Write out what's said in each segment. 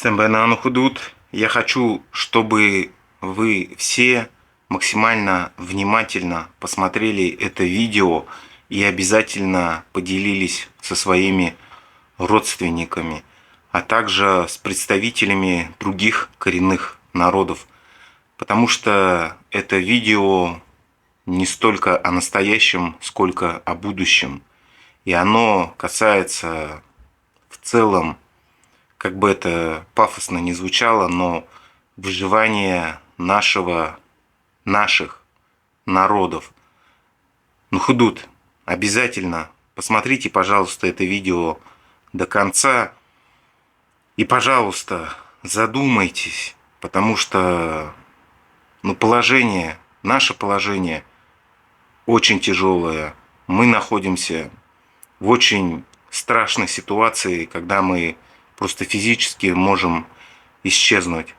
Цембанан Худут, я хочу, чтобы вы все максимально внимательно посмотрели это видео и обязательно поделились со своими родственниками, а также с представителями других коренных народов. Потому что это видео не столько о настоящем, сколько о будущем. И оно касается в целом, как бы это пафосно не звучало, но выживание наших народов. Ну, Худут, обязательно посмотрите, пожалуйста, это видео до конца. И, пожалуйста, задумайтесь, потому что наше положение очень тяжелое. Мы находимся в очень страшной ситуации, когда мы просто физически можем исчезнуть.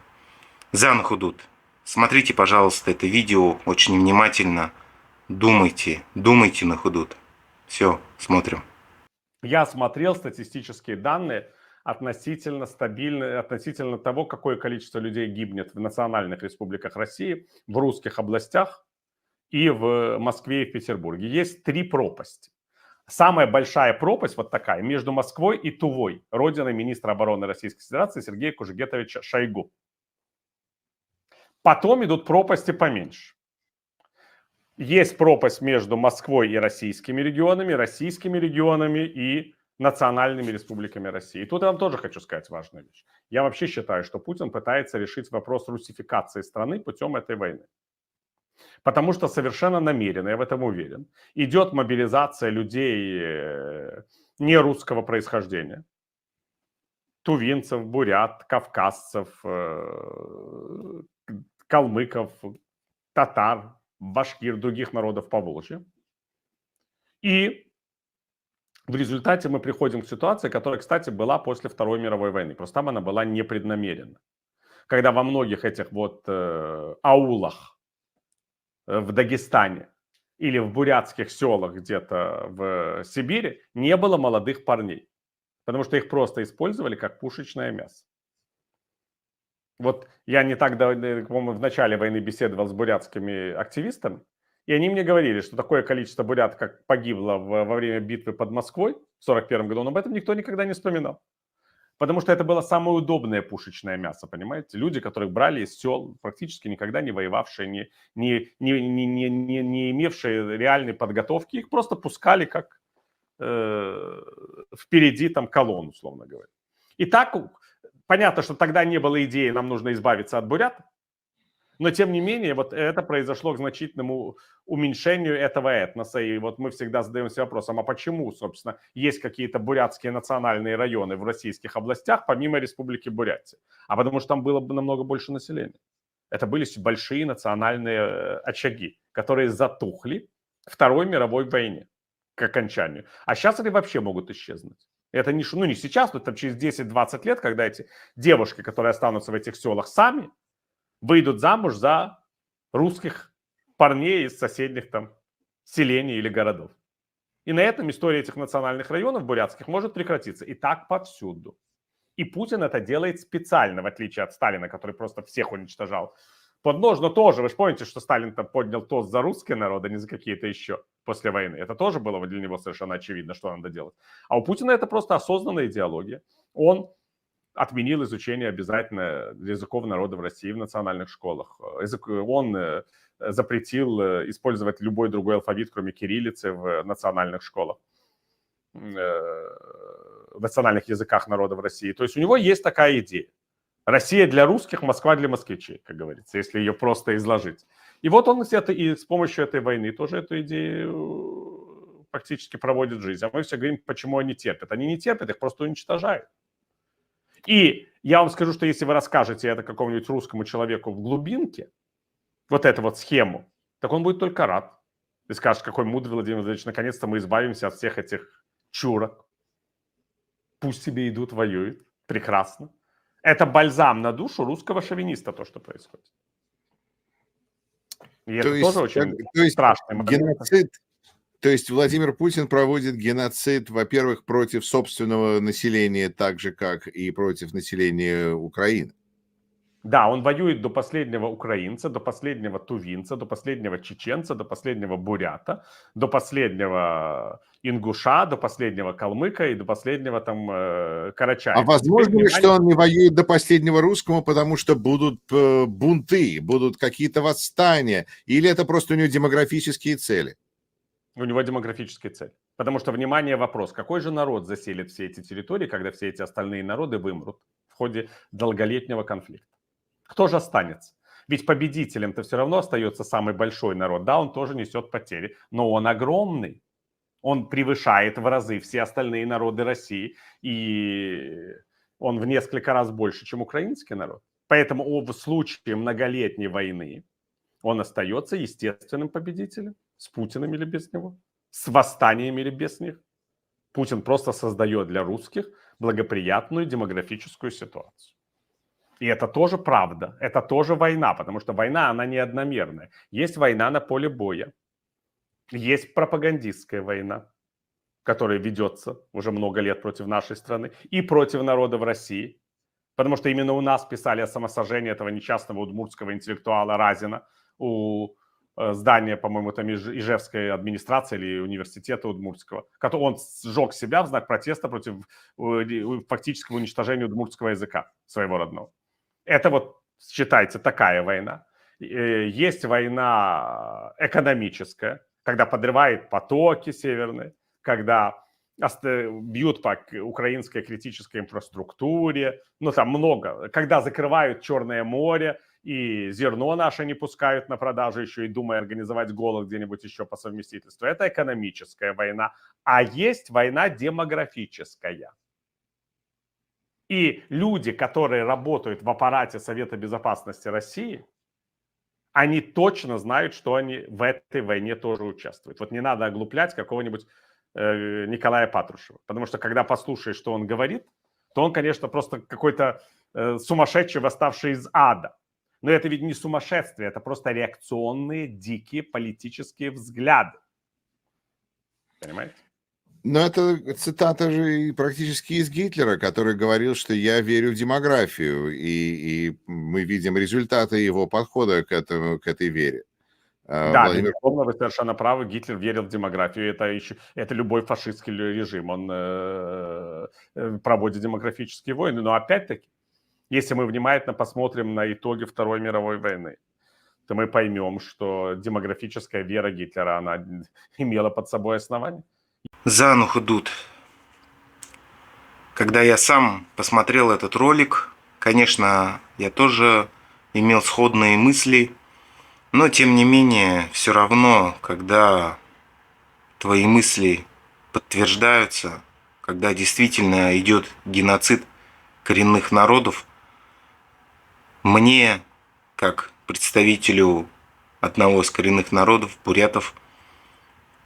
Зан Худут, смотрите, пожалуйста, это видео очень внимательно. Думайте на Худут. Все, смотрим. Я смотрел статистические данные относительно того, какое количество людей гибнет в национальных республиках России, в русских областях и в Москве и в Петербурге. Есть три пропасти. Самая большая пропасть вот такая между Москвой и Тувой, родиной министра обороны Российской Федерации Сергея Кужегетовича Шойгу. Потом идут пропасти поменьше. Есть пропасть между Москвой и российскими регионами и национальными республиками России. И тут я вам тоже хочу сказать важную вещь. Я вообще считаю, что Путин пытается решить вопрос русификации страны путем этой войны. Потому что совершенно намеренно, я в этом уверен, идет мобилизация людей не русского происхождения. Тувинцев, бурят, кавказцев, калмыков, татар, башкир, других народов Поволжья. И в результате мы приходим к ситуации, которая, кстати, была после Второй мировой войны. Просто там она была непреднамеренна. Когда во многих этих вот аулах в Дагестане или в бурятских селах где-то в Сибири не было молодых парней. Потому что их просто использовали как пушечное мясо. Вот я не так давно, по-моему, в начале войны беседовал с бурятскими активистами, и они мне говорили, что такое количество бурят, как погибло во время битвы под Москвой в 1941 году, но об этом никто никогда не вспоминал. Потому что это было самое удобное пушечное мясо, понимаете? Люди, которых брали из сел, практически никогда не воевавшие, не имевшие реальной подготовки, их просто пускали как впереди там колонн, условно говоря. И так понятно, что тогда не было идеи, нам нужно избавиться от бурят, но тем не менее вот это произошло к значительному уменьшению этого этноса. И вот мы всегда задаемся вопросом, а почему, собственно, есть какие-то бурятские национальные районы в российских областях, помимо Республики Бурятия? А потому что там было бы намного больше населения. Это были большие национальные очаги, которые затухли Второй мировой войне к окончанию. А сейчас они вообще могут исчезнуть. Это не сейчас, но там через 10-20 лет, когда эти девушки, которые останутся в этих селах сами, выйдут замуж за русских парней из соседних там селений или городов. И на этом история этих национальных районов бурятских может прекратиться. И так повсюду. И Путин это делает специально, в отличие от Сталина, который просто всех уничтожал под нож. Но тоже, вы же помните, что Сталин там поднял тост за русский народ, а не за какие-то еще после войны. Это тоже было для него совершенно очевидно, что надо делать. А у Путина это просто осознанная идеология. Он отменил изучение обязательно языков народа в России в национальных школах. Он запретил использовать любой другой алфавит, кроме кириллицы, в национальных школах, в национальных языках народа в России. То есть у него есть такая идея. Россия для русских, Москва для москвичей, как говорится, если ее просто изложить. И вот он и с помощью этой войны тоже эту идею фактически проводит в жизнь. А мы все говорим, почему они терпят. Они не терпят, их просто уничтожают. И я вам скажу, что если вы расскажете это какому-нибудь русскому человеку в глубинке, вот эту вот схему, так он будет только рад. И скажет, какой мудрый Владимир Владимирович, наконец-то мы избавимся от всех этих чурок. Пусть себе идут, воюют. Прекрасно. Это бальзам на душу русского шовиниста, то, что происходит. И это тоже очень страшный момент. То есть Владимир Путин проводит геноцид, во-первых, против собственного населения, так же, как и против населения Украины. Да, он воюет до последнего украинца, до последнего тувинца, до последнего чеченца, до последнего бурята, до последнего ингуша, до последнего калмыка и до последнего там А карачаева. Теперь возможно ли, что внимание, он не воюет до последнего русского, потому что будут бунты, будут какие-то восстания, или это просто у него демографические цели? у него демографические цели. Потому что, внимание, вопрос, какой же народ заселит все эти территории, когда все эти остальные народы вымрут в ходе долголетнего конфликта? Кто же останется? Ведь победителем-то все равно остается самый большой народ. Да, он тоже несет потери, но он огромный. Он превышает в разы все остальные народы России. И он в несколько раз больше, чем украинский народ. Поэтому в случае многолетней войны он остается естественным победителем. С Путиным или без него. С восстаниями или без них. Путин просто создает для русских благоприятную демографическую ситуацию. И это тоже правда, это тоже война, потому что война, она не одномерная. Есть война на поле боя, есть пропагандистская война, которая ведется уже много лет против нашей страны и против народа в России. Потому что именно у нас писали о самосожжении этого несчастного удмуртского интеллектуала Разина у здания, по-моему, там Ижевской администрации или университета удмуртского. Он сжег себя в знак протеста против фактического уничтожения удмуртского языка своего родного. Это вот, считайте, такая война. Есть война экономическая, когда подрывает потоки северные, когда бьют по украинской критической инфраструктуре, ну там много, когда закрывают Черное море и зерно наше не пускают на продажу еще и думая организовать голод где-нибудь еще по совместительству. Это экономическая война. А есть война демографическая. И люди, которые работают в аппарате Совета Безопасности России, они точно знают, что они в этой войне тоже участвуют. Вот не надо оглуплять какого-нибудь Николая Патрушева. Потому что когда послушаешь, что он говорит, то он, конечно, просто какой-то сумасшедший, восставший из ада. Но это ведь не сумасшествие, это просто реакционные, дикие политические взгляды. Понимаете? Но это цитата же практически из Гитлера, который говорил, что я верю в демографию, и мы видим результаты его подхода к этой вере. Да, Владимир... безусловно, вы совершенно правы. Гитлер верил в демографию. Это любой фашистский режим. Он проводит демографические войны. Но опять-таки, если мы внимательно посмотрим на итоги Второй мировой войны, то мы поймем, что демографическая вера Гитлера, она имела под собой основание. За ногу идут. Когда я сам посмотрел этот ролик, конечно, я тоже имел сходные мысли, но тем не менее, все равно, когда твои мысли подтверждаются, когда действительно идет геноцид коренных народов, мне, как представителю одного из коренных народов, бурятов,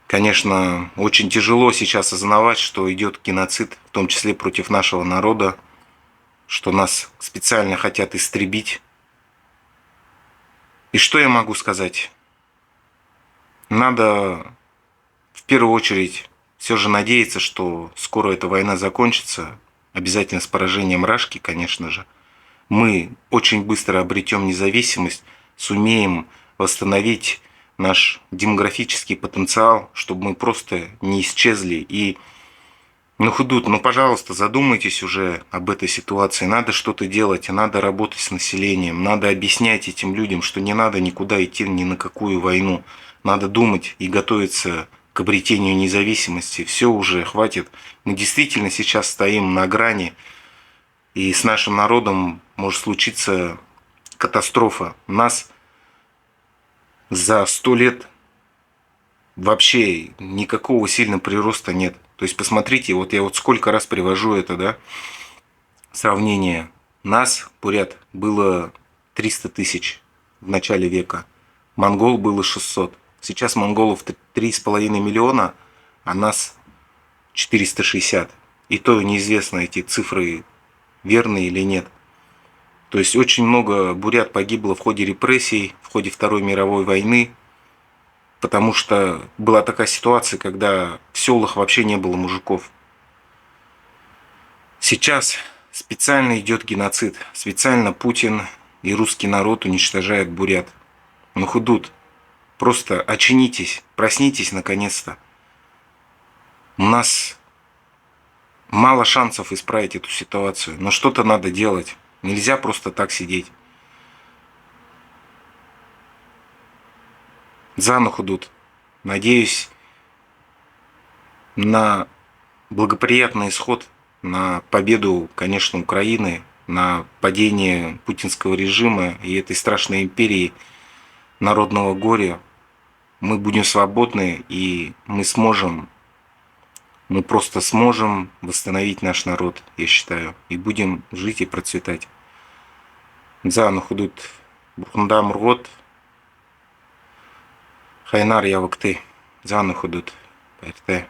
конечно, очень тяжело сейчас осознавать, что идет геноцид, в том числе против нашего народа, что нас специально хотят истребить. И что я могу сказать? Надо в первую очередь все же надеяться, что скоро эта война закончится, обязательно с поражением Рашки, конечно же. Мы очень быстро обретем независимость, сумеем восстановить наш демографический потенциал, чтобы мы просто не исчезли. И, Худут, пожалуйста, задумайтесь уже об этой ситуации. Надо что-то делать, надо работать с населением, надо объяснять этим людям, что не надо никуда идти ни на какую войну. Надо думать и готовиться к обретению независимости. Все уже, хватит. Мы действительно сейчас стоим на грани, и с нашим народом может случиться катастрофа. Нас за 100 лет вообще никакого сильного прироста нет. То есть посмотрите, вот я сколько раз привожу это, да, сравнение. Нас, бурят, было 300 тысяч в начале века. Монгол было 600. Сейчас монголов 3,5 миллиона, а нас 460. И то неизвестно, эти цифры верные или нет. То есть очень много бурят погибло в ходе репрессий, в ходе Второй мировой войны. Потому что была такая ситуация, когда в селах вообще не было мужиков. Сейчас специально идет геноцид. Специально Путин и русский народ уничтожает бурят. Ну, худут. Просто очнитесь, проснитесь наконец-то. У нас мало шансов исправить эту ситуацию, но что-то надо делать. Нельзя просто так сидеть. За худут. Надеюсь на благоприятный исход, на победу, конечно, Украины, на падение путинского режима и этой страшной империи народного горя. Мы будем свободны, и мы просто сможем восстановить наш народ, я считаю, и будем жить и процветать. За худут. Бурхунда мургот. Хайнар явыкты. За худут. Пэртэ.